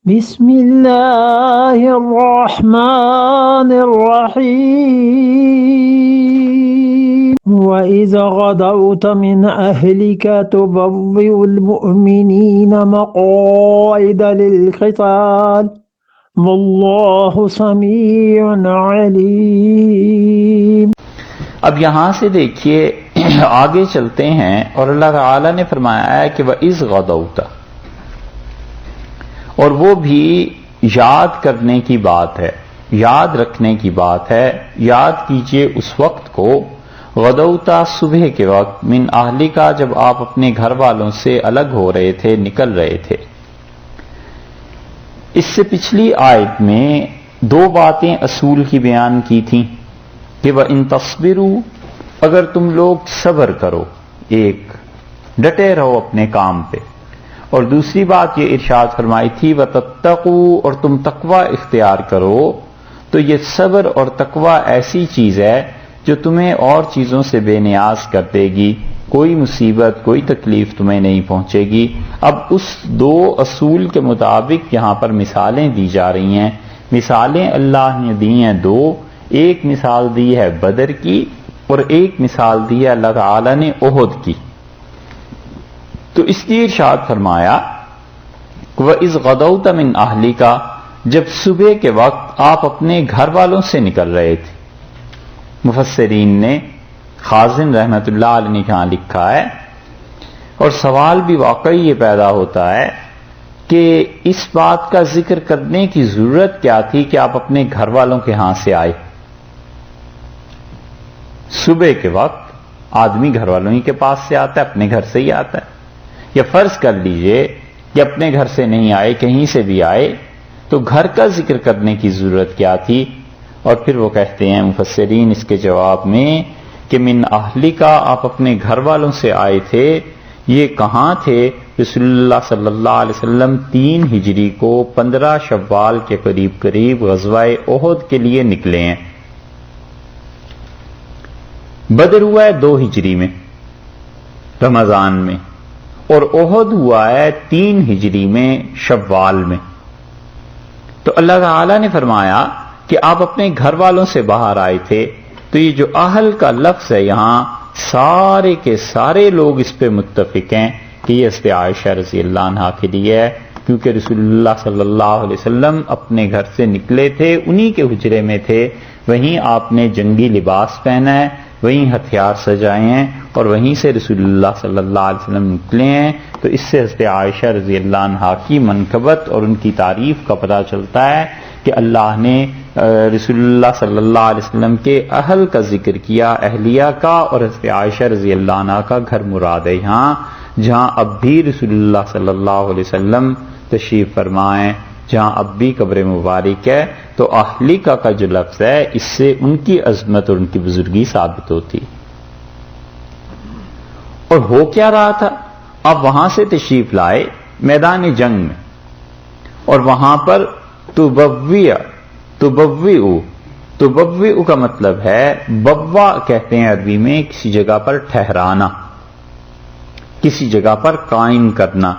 بسم اللہ الرحمن الرحیم وَإِذْ غَدَوْتَ مِنْ أَهْلِكَ تُبَوِّئُ الْمُؤْمِنِينَ مَقَاعِدَ لِلْقِتَالِ وَاللَّهُ سَمِيعٌ عَلِيمٌ۔ اب یہاں سے دیکھیے آگے چلتے ہیں، اور اللہ تعالیٰ نے فرمایا ہے کہ وَإِذْ غَدَوْتَ، اور وہ بھی یاد کرنے کی بات ہے، یاد رکھنے کی بات ہے۔ یاد کیجئے اس وقت کو، غدوتا صبح کے وقت، من اہلکا جب آپ اپنے گھر والوں سے الگ ہو رہے تھے، نکل رہے تھے۔ اس سے پچھلی آیت میں دو باتیں اصول کی بیان کی تھیں کہ وَإِن تَصْبِرُوا، اگر تم لوگ صبر کرو، ایک ڈٹے رہو اپنے کام پہ، اور دوسری بات یہ ارشاد فرمائی تھی وَتَتَّقُوا، اور تم تقوی اختیار کرو، تو یہ صبر اور تقوی ایسی چیز ہے جو تمہیں اور چیزوں سے بے نیاز کر دے گی، کوئی مصیبت کوئی تکلیف تمہیں نہیں پہنچے گی۔ اب اس دو اصول کے مطابق یہاں پر مثالیں دی جا رہی ہیں۔ مثالیں اللہ نے دی ہیں دو، ایک مثال دی ہے بدر کی، اور ایک مثال دی ہے اللہ تعالی نے احد کی۔ تو اس لیے ارشاد فرمایا وَإِذْ غَدَوْتَ مِنْ أَهْلِكَ، جب صبح کے وقت آپ اپنے گھر والوں سے نکل رہے تھے۔ مفسرین نے، خازن رحمت اللہ علیہ نے جہاں لکھا ہے، اور سوال بھی واقعی یہ پیدا ہوتا ہے کہ اس بات کا ذکر کرنے کی ضرورت کیا تھی کہ آپ اپنے گھر والوں کے ہاں سے آئے؟ صبح کے وقت آدمی گھر والوں ہی کے پاس سے آتا ہے، اپنے گھر سے ہی آتا ہے، یا فرض کر لیجئے کہ اپنے گھر سے نہیں آئے، کہیں سے بھی آئے، تو گھر کا ذکر کرنے کی ضرورت کیا تھی؟ اور پھر وہ کہتے ہیں مفسرین اس کے جواب میں کہ من اہلکا، آپ اپنے گھر والوں سے آئے تھے۔ یہ کہاں تھے؟ رسول اللہ صلی اللہ علیہ وسلم 3 ہجری کو 15 شوال کے قریب غزوہ احد کے لیے نکلے ہیں۔ بدر ہوا ہے 2 ہجری میں رمضان میں، اور احد ہوا ہے 3 ہجری میں شوال میں۔ تو اللہ تعالی نے فرمایا کہ آپ اپنے گھر والوں سے باہر آئے تھے، تو یہ جو اہل کا لفظ ہے یہاں سارے کے سارے لوگ اس پہ متفق ہیں کہ یہ حضرت عائشہ رضی اللہ عنہا کے لیے ہے، کیونکہ رسول اللہ صلی اللہ علیہ وسلم اپنے گھر سے نکلے تھے، انہی کے حجرے میں تھے، وہیں آپ نے جنگی لباس پہنا ہے، وہیں ہتھیار سجائے ہیں، اور وہیں سے رسول اللہ صلی اللہ علیہ وسلم نکلے ہیں۔ تو اس سے حضرت عائشہ رضی اللہ عنہا کی منقبت اور ان کی تعریف کا پتہ چلتا ہے کہ اللہ نے رسول اللہ صلی اللہ علیہ وسلم کے اہل کا ذکر کیا، اہلیہ کا، اور حضرت عائشہ رضی اللہ عنہا کا گھر مراد ہے یہاں، جہاں اب بھی رسول اللہ صلی اللہ علیہ وسلم تشریف فرمائیں، جہاں اب بھی قبر مبارک ہے۔ تو اہلیکہ کا جو لفظ ہے اس سے ان کی عظمت اور ان کی بزرگی ثابت ہوتی۔ اور ہو کیا رہا تھا؟ آپ وہاں سے تشریف لائے میدان جنگ میں، اور وہاں پر تبوئ کا مطلب ہے بوا کہتے ہیں عربی میں کسی جگہ پر ٹھہرانا، کسی جگہ پر قائم کرنا،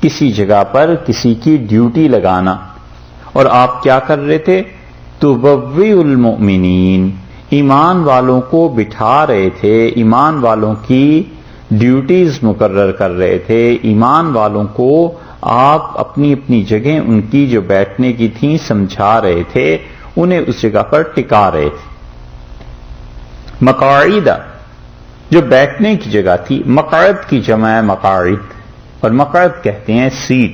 کسی جگہ پر کسی کی ڈیوٹی لگانا۔ اور آپ کیا کر رہے تھے؟ تبوئ المؤمنین، ایمان والوں کو بٹھا رہے تھے، ایمان والوں کی ڈیوٹیز مقرر کر رہے تھے، ایمان والوں کو آپ اپنی اپنی جگہیں ان کی جو بیٹھنے کی تھیں سمجھا رہے تھے، انہیں اس جگہ پر ٹکا رہے تھے۔ مقاعد جو بیٹھنے کی جگہ تھی، مقعد کی جمع ہے مقاعد، اور مقعد کہتے ہیں سیٹ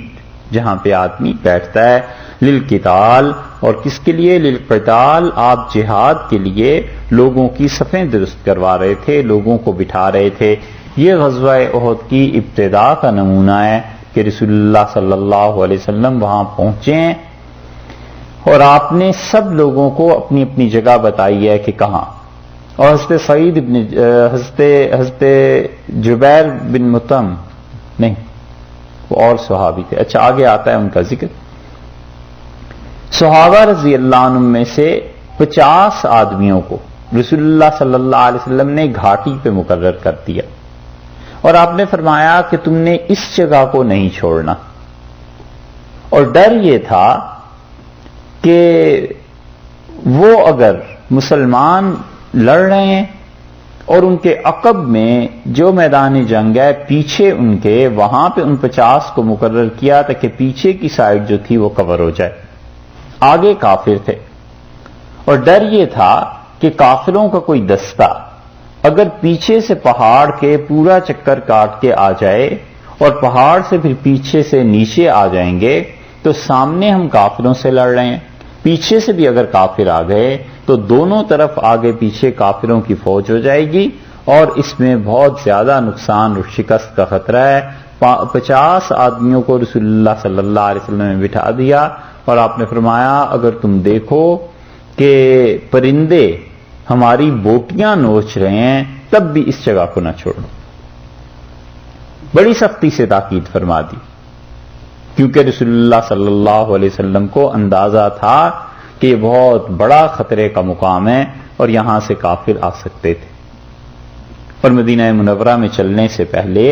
جہاں پہ آدمی بیٹھتا ہے، للقتال، اور کس کے لیے؟ للقتال، آپ جہاد کے لیے لوگوں کی صفیں درست کروا رہے تھے، لوگوں کو بٹھا رہے تھے۔ یہ غزوہ احد کی ابتدا کا نمونہ ہے کہ رسول اللہ صلی اللہ علیہ وسلم وہاں پہنچے ہیں، اور آپ نے سب لوگوں کو اپنی اپنی جگہ بتائی ہے کہ کہاں۔ اور حضرت جبیر بن مطعم نہیں، وہ اور صحابی تھے، اچھا آگے آتا ہے ان کا ذکر۔ صحابہ رضی اللہ عنہ میں سے 50 آدمیوں کو رسول اللہ صلی اللہ علیہ وسلم نے گھاٹی پہ مقرر کر دیا، اور آپ نے فرمایا کہ تم نے اس جگہ کو نہیں چھوڑنا، اور ڈر یہ تھا کہ وہ اگر مسلمان لڑ رہے ہیں اور ان کے عقب میں جو میدان جنگ ہے پیچھے ان کے، وہاں پہ ان 50 کو مقرر کیا تاکہ پیچھے کی سائڈ جو تھی وہ کور ہو جائے، آگے کافر تھے، اور ڈر یہ تھا کہ کافروں کا کوئی دستہ اگر پیچھے سے پہاڑ کے پورا چکر کاٹ کے آ جائے اور پہاڑ سے پھر پیچھے سے نیچے آ جائیں گے تو سامنے ہم کافروں سے لڑ رہے ہیں، پیچھے سے بھی اگر کافر آ گئے تو دونوں طرف آگے پیچھے کافروں کی فوج ہو جائے گی اور اس میں بہت زیادہ نقصان اور شکست کا خطرہ ہے۔ 50 آدمیوں کو رسول اللہ صلی اللہ علیہ وسلم نے بٹھا دیا اور آپ نے فرمایا اگر تم دیکھو کہ پرندے ہماری بوٹیاں نوچ رہے ہیں تب بھی اس جگہ کو نہ چھوڑو۔ بڑی سختی سے تاکید فرما دی، کیونکہ رسول اللہ صلی اللہ علیہ وسلم کو اندازہ تھا کہ یہ بہت بڑا خطرے کا مقام ہے اور یہاں سے کافر آ سکتے تھے۔ اور مدینہ منورہ میں چلنے سے پہلے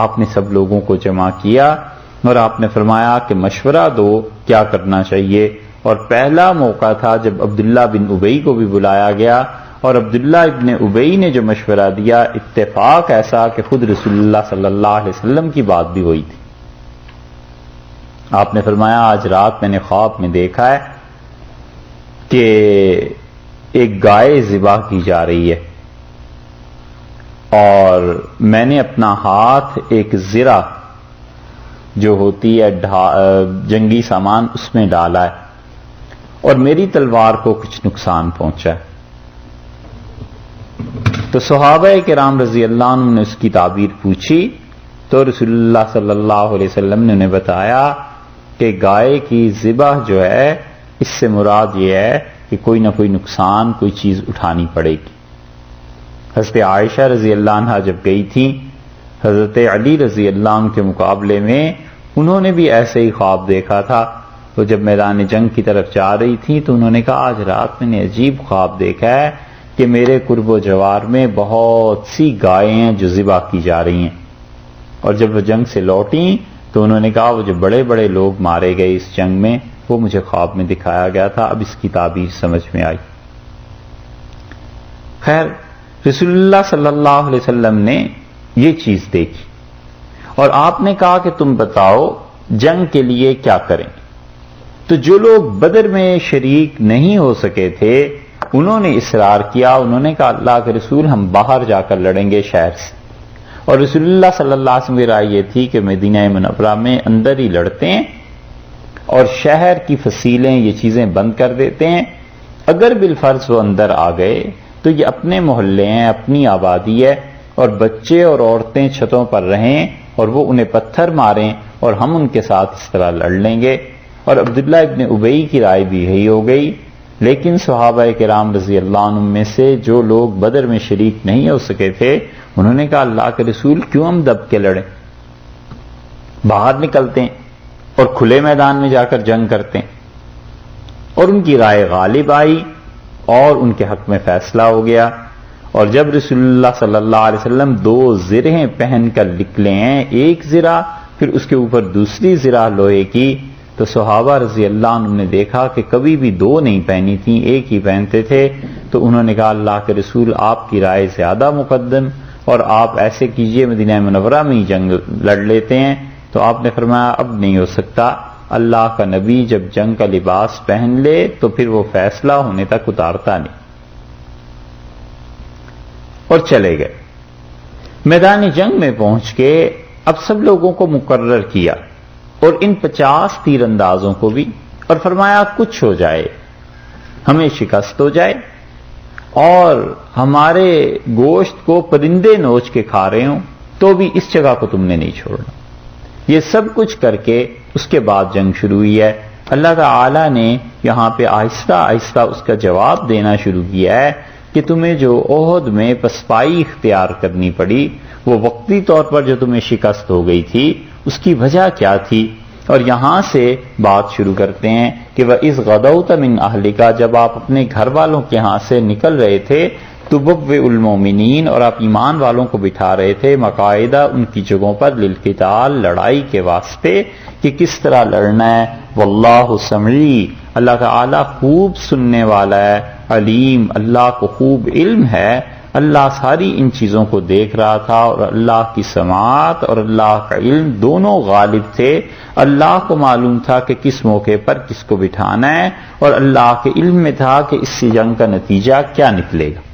آپ نے سب لوگوں کو جمع کیا اور آپ نے فرمایا کہ مشورہ دو کیا کرنا چاہیے، اور پہلا موقع تھا جب عبداللہ بن ابی کو بھی بلایا گیا، اور عبداللہ ابن ابی نے جو مشورہ دیا اتفاق ایسا کہ خود رسول اللہ صلی اللہ علیہ وسلم کی بات بھی ہوئی تھی۔ آپ نے فرمایا آج رات میں نے خواب میں دیکھا ہے کہ ایک گائے ذبح کی جا رہی ہے اور میں نے اپنا ہاتھ ایک زرہ جو ہوتی ہے جنگی سامان اس میں ڈالا ہے اور میری تلوار کو کچھ نقصان پہنچا ہے۔ تو صحابہ کرام رضی اللہ عنہ نے اس کی تعبیر پوچھی تو رسول اللہ صلی اللہ علیہ وسلم نے انہیں بتایا کہ گائے کی ذبح جو ہے اس سے مراد یہ ہے کہ کوئی نہ کوئی نقصان کوئی چیز اٹھانی پڑے گی۔ حضرت عائشہ رضی اللہ عنہ جب گئی تھی حضرت علی رضی اللہ عنہ کے مقابلے میں انہوں نے بھی ایسے ہی خواب دیکھا تھا، تو جب میدان جنگ کی طرف جا رہی تھی تو انہوں نے کہا آج رات میں نے عجیب خواب دیکھا ہے کہ میرے قرب و جوار میں بہت سی گائیں ہیں جو ذبح کی جا رہی ہیں، اور جب وہ جنگ سے لوٹیں تو انہوں نے کہا وہ جو بڑے بڑے لوگ مارے گئے اس جنگ میں وہ مجھے خواب میں دکھایا گیا تھا، اب اس کی تعبیر سمجھ میں آئی۔ خیر رسول اللہ صلی اللہ علیہ وسلم نے یہ چیز دیکھی اور آپ نے کہا کہ تم بتاؤ جنگ کے لیے کیا کریں۔ تو جو لوگ بدر میں شریک نہیں ہو سکے تھے انہوں نے اصرار کیا، انہوں نے کہا اللہ کے رسول ہم باہر جا کر لڑیں گے شہر سے، اور رسول اللہ صلی اللہ علیہ وسلم کی رائے یہ تھی کہ مدینہ منورہ میں اندر ہی لڑتے ہیں اور شہر کی فصیلیں یہ چیزیں بند کر دیتے ہیں، اگر بالفرض وہ اندر آ گئے تو یہ اپنے محلے ہیں اپنی آبادی ہے اور بچے اور عورتیں چھتوں پر رہیں اور وہ انہیں پتھر ماریں اور ہم ان کے ساتھ اس طرح لڑ لیں گے، اور عبداللہ ابن ابی کی رائے بھی یہی ہو گئی۔ لیکن صحابہ کرام رضی اللہ عنہم میں سے جو لوگ بدر میں شریک نہیں ہو سکے تھے انہوں نے کہا اللہ کے رسول کیوں ہم دب کے لڑیں، باہر نکلتے ہیں اور کھلے میدان میں جا کر جنگ کرتے ہیں، اور ان کی رائے غالب آئی اور ان کے حق میں فیصلہ ہو گیا۔ اور جب رسول اللہ صلی اللہ علیہ وسلم 2 زرہیں پہن کر نکلے ہیں، ایک زرہ پھر اس کے اوپر دوسری زرہ لوہے کی، تو صحابہ رضی اللہ عنہ نے دیکھا کہ کبھی بھی 2 نہیں پہنی تھیں، ایک ہی پہنتے تھے، تو انہوں نے کہا اللہ کے رسول آپ کی رائے زیادہ مقدم، اور آپ ایسے کیجئے مدینہ منورہ میں ہی جنگ لڑ لیتے ہیں۔ تو آپ نے فرمایا اب نہیں ہو سکتا، اللہ کا نبی جب جنگ کا لباس پہن لے تو پھر وہ فیصلہ ہونے تک اتارتا نہیں، اور چلے گئے۔ میدان جنگ میں پہنچ کے اب سب لوگوں کو مقرر کیا اور ان 50 تیر اندازوں کو بھی، اور فرمایا کچھ ہو جائے، ہمیں شکست ہو جائے اور ہمارے گوشت کو پرندے نوچ کے کھا رہے ہوں تو بھی اس جگہ کو تم نے نہیں چھوڑنا۔ یہ سب کچھ کر کے اس کے بعد جنگ شروع ہوئی ہے۔ اللہ تعالی نے یہاں پہ آہستہ آہستہ اس کا جواب دینا شروع کیا ہے کہ تمہیں جو عہد میں پسپائی اختیار کرنی پڑی، وہ وقتی طور پر جو تمہیں شکست ہو گئی تھی اس کی وجہ کیا تھی، اور یہاں سے بات شروع کرتے ہیں کہ وَإِذْ غَدَوْتَ مِنْ أَهْلِكَ، جب آپ اپنے گھر والوں کے ہاں سے نکل رہے تھے تبوئ المومنین، اور آپ ایمان والوں کو بٹھا رہے تھے مقاعدہ ان کی جگہوں پر للقتال، لڑائی کے واسطے کہ کس طرح لڑنا ہے۔ واللہ سمیع، اللہ تعالیٰ خوب سننے والا ہے، علیم، اللہ کو خوب علم ہے۔ اللہ ساری ان چیزوں کو دیکھ رہا تھا، اور اللہ کی سماعت اور اللہ کا علم دونوں غالب تھے۔ اللہ کو معلوم تھا کہ کس موقع پر کس کو بٹھانا ہے، اور اللہ کے علم میں تھا کہ اس جنگ کا نتیجہ کیا نکلے گا۔